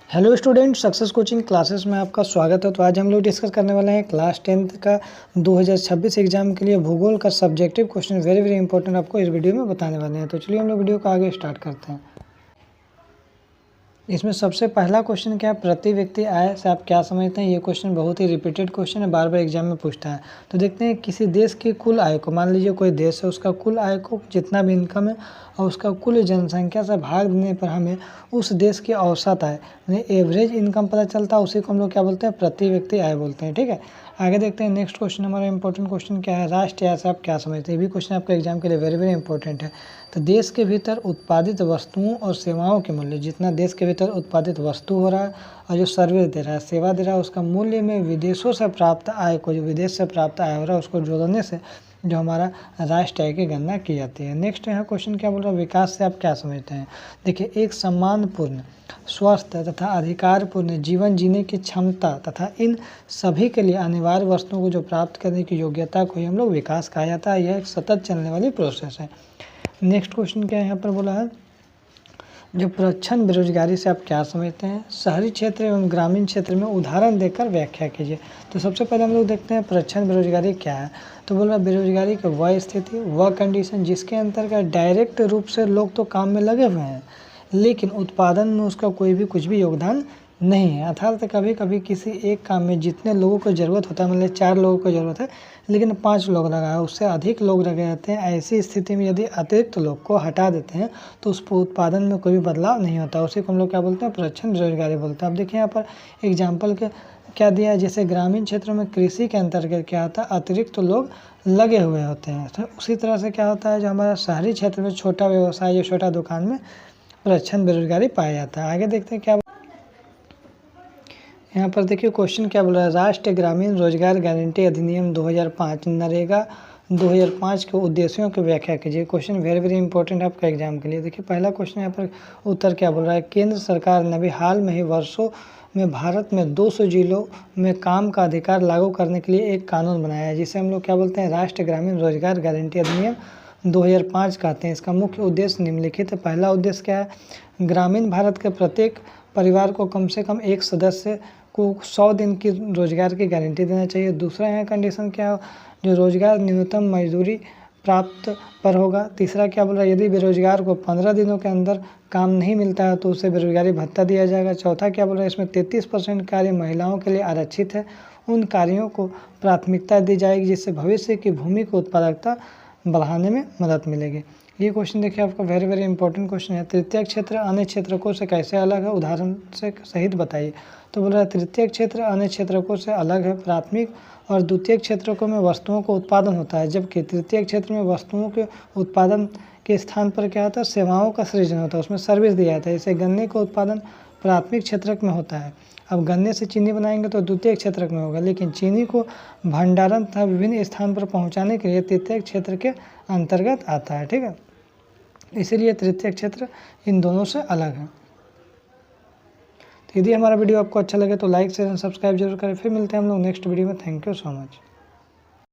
Hello student, success coaching classes में आपका स्वागत है। तो आज हम लोग डिस्कस करने वाले हैं क्लास 10th का 2026 एग्जाम के लिए भूगोल का सब्जेक्टिव क्वेश्चन वेरी इंपॉर्टेंट आपको इस वीडियो में बताने वाले हैं। तो चलिए हम लोग वीडियो को आगे स्टार्ट करते हैं। इसमें सबसे पहला क्वेश्चन क्या है, प्रति व्यक्ति आय से आप क्या समझते हैं। ये क्वेश्चन बहुत ही रिपीटेड क्वेश्चन है, बार बार एग्जाम में पूछता है। तो देखते हैं किसी देश की कुल आय को, मान लीजिए कोई देश है, उसका कुल आय को जितना भी इनकम है और उसका कुल जनसंख्या से भाग देने पर हमें उस देश की औसत आय यानी एवरेज इनकम पता चलता है। उसी को हम लोग क्या बोलते हैं, प्रति व्यक्ति आय बोलते हैं। ठीक है, आगे देखते हैं। नेक्स्ट क्वेश्चन हमारा इंपॉर्टेंट क्वेश्चन क्या है, राष्ट्रीय आय से आप क्या समझते हैं। ये भी क्वेश्चन आपका एग्जाम के लिए वेरी इंपॉर्टेंट है। तो देश के भीतर उत्पादित वस्तुओं और सेवाओं के मूल्य, जितना देश के भीतर उत्पादित वस्तु हो रहा है और जो सर्विस दे रहा है, सेवा दे रहा है, उसका मूल्य में विदेशों से प्राप्त आय को, जो विदेश से प्राप्त आय हो रहा है, उसको जोड़ने से जो हमारा राष्ट्रीय आय की गणना की जाती है। नेक्स्ट यहाँ क्वेश्चन क्या बोल रहा है, विकास से आप क्या समझते हैं। देखिए, एक सम्मानपूर्ण, स्वस्थ तथा अधिकारपूर्ण जीवन जीने की क्षमता तथा इन सभी के लिए अनिवार्य वस्तुओं को जो प्राप्त करने की योग्यता को ही हम लोग विकास कहा जाता है। यह एक सतत चलने वाली प्रोसेस है। नेक्स्ट क्वेश्चन क्या यहाँ पर बोला है, जो प्रच्छन्न बेरोजगारी से आप क्या समझते हैं। शहरी क्षेत्र एवं ग्रामीण क्षेत्र में उदाहरण देकर व्याख्या कीजिए। तो सबसे पहले हम लोग देखते हैं प्रच्छन्न बेरोजगारी क्या है। तो बोल रहा बेरोजगारी की वह स्थिति, वह कंडीशन जिसके अंतर्गत डायरेक्ट रूप से लोग तो काम में लगे हुए हैं लेकिन उत्पादन में उसका कोई भी कुछ भी योगदान नहीं है। अर्थात कभी कभी किसी एक काम में जितने लोगों को ज़रूरत होता है, मतलब 4 लोगों को ज़रूरत है लेकिन 5 लोग लगा है, उससे अधिक लोग लगे रहते हैं। ऐसी स्थिति में यदि अतिरिक्त लोग को हटा देते हैं तो उस उत्पादन में कोई भी बदलाव नहीं होता। उसी को हम लोग क्या बोलते हैं, प्रच्छन्न बेरोजगारी बोलते हैं। अब देखिए यहाँ पर एग्जाम्पल के क्या दिया है, जैसे ग्रामीण क्षेत्रों में कृषि के अंतर्गत क्या होता है, अतिरिक्त लोग लगे हुए होते हैं। तो उसी तरह से क्या होता है, जो हमारा शहरी क्षेत्र में छोटा व्यवसाय या छोटा दुकान में प्रच्छन्न बेरोजगारी पाया जाता है। आगे देखते हैं क्या यहाँ पर देखिए क्वेश्चन क्या बोल रहा है, राष्ट्रीय ग्रामीण रोजगार गारंटी अधिनियम 2005 नरेगा 2005 के उद्देश्यों की व्याख्या कीजिए। क्वेश्चन वेरी इंपॉर्टेंट आपका एग्जाम के लिए। देखिए पहला क्वेश्चन यहाँ पर उत्तर क्या बोल रहा है, केंद्र सरकार ने अभी हाल में ही वर्षों में भारत में 200 जिलों में काम का अधिकार लागू करने के लिए एक कानून बनाया है, जिसे हम लोग क्या बोलते हैं, राष्ट्रीय ग्रामीण रोजगार गारंटी अधिनियम 2005 कहते हैं। इसका मुख्य उद्देश्य निम्नलिखित है। पहला उद्देश्य क्या है, ग्रामीण भारत के प्रत्येक परिवार को कम से कम एक सदस्य को 100 दिन की रोजगार की गारंटी देना चाहिए। दूसरा यहाँ कंडीशन क्या हो, जो रोजगार न्यूनतम मजदूरी प्राप्त पर होगा। तीसरा क्या बोल रहा है, यदि बेरोजगार को 15 दिनों के अंदर काम नहीं मिलता है तो उसे बेरोजगारी भत्ता दिया जाएगा। चौथा क्या बोल रहा है, इसमें 33% कार्य महिलाओं के लिए आरक्षित है, उन कार्यों को प्राथमिकता दी जाएगी जिससे भविष्य की भूमि की उत्पादकता बढ़ाने में मदद मिलेगी। ये क्वेश्चन देखिए आपका वेरी इंपॉर्टेंट क्वेश्चन है। तृतीय क्षेत्र अन्य क्षेत्रकों से कैसे अलग है, उदाहरण से सहित बताइए। तो बोल रहा है तृतीय क्षेत्र अन्य क्षेत्रकों से अलग है। प्राथमिक और द्वितीय क्षेत्रकों में वस्तुओं का उत्पादन होता है, जबकि तृतीय क्षेत्र में वस्तुओं के उत्पादन के स्थान पर क्या होता है, सेवाओं का सृजन होता है, उसमें सर्विस दिया जाता है। जैसे गन्ने का उत्पादन प्राथमिक क्षेत्रक में होता है। अब गन्ने से चीनी बनाएंगे तो द्वितीय क्षेत्रक में होगा, लेकिन चीनी को भंडारण तथा विभिन्न स्थान पर पहुँचाने के लिए तृतीय क्षेत्र के अंतर्गत आता है। ठीक है, इसीलिए तृतीय क्षेत्र इन दोनों से अलग है। तो यदि हमारा वीडियो आपको अच्छा लगे तो लाइक शेयर एंड सब्सक्राइब जरूर करें। फिर मिलते हैं हम लोग नेक्स्ट वीडियो में। Thank you so much.